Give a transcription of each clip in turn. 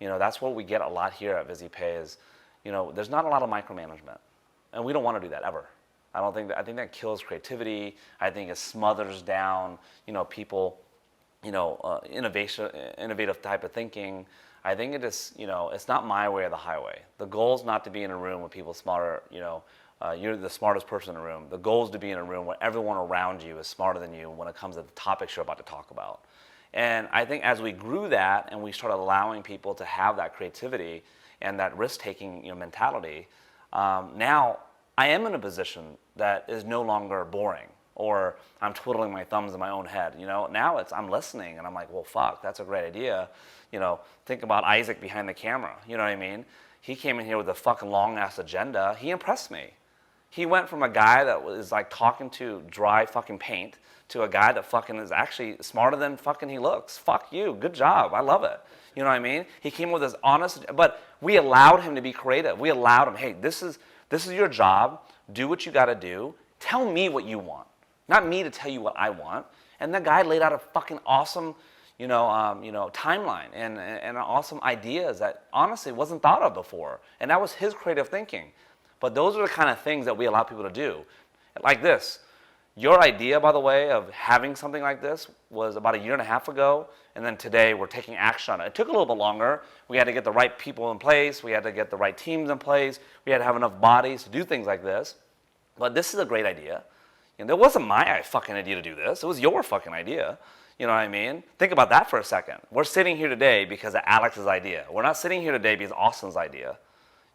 That's what we get a lot here at VizyPay is, there's not a lot of micromanagement. And we don't want to do that ever. I think that kills creativity. I think it smothers down, people, innovative type of thinking. I think it is, it's not my way or the highway. The goal is not to be in a room with people smarter, you're the smartest person in the room. The goal is to be in a room where everyone around you is smarter than you when it comes to the topics you're about to talk about. And I think as we grew that and we started allowing people to have that creativity and that risk-taking mentality, now I am in a position that is no longer boring or I'm twiddling my thumbs in my own head. Now I'm listening and I'm like, well, fuck, that's a great idea. Think about Isaac behind the camera. You know what I mean? He came in here with a fucking long-ass agenda. He impressed me. He went from a guy that was like talking to dry fucking paint to a guy that fucking is actually smarter than fucking he looks. Fuck you. Good job. I love it. You know what I mean? He came with this honest, but we allowed him to be creative. We allowed him, hey, this is your job. Do what you got to do. Tell me what you want, not me to tell you what I want. And the guy laid out a fucking awesome, timeline and awesome ideas that honestly wasn't thought of before. And that was his creative thinking. But those are the kind of things that we allow people to do. Like this. Your idea, by the way, of having something like this was about 1.5 years ago, and then today we're taking action on it. It took a little bit longer. We had to get the right people in place. We had to get the right teams in place. We had to have enough bodies to do things like this. But this is a great idea. It wasn't my fucking idea to do this. It was your fucking idea. You know what I mean? Think about that for a second. We're sitting here today because of Alex's idea. We're not sitting here today because of Austin's idea.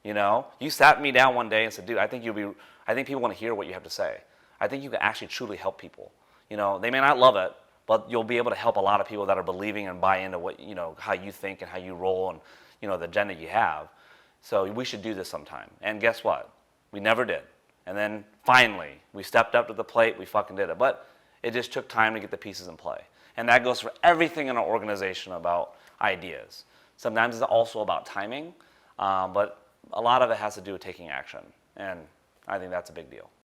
You sat me down one day and said, dude, I think people want to hear what you have to say. I think you can actually truly help people. They may not love it, but you'll be able to help a lot of people that are believing and buy into what, how you think and how you roll and, the agenda you have. So we should do this sometime. And guess what? We never did. And then finally, we stepped up to the plate, we fucking did it. But it just took time to get the pieces in play. And that goes for everything in our organization about ideas. Sometimes it's also about timing, but a lot of it has to do with taking action. And I think that's a big deal.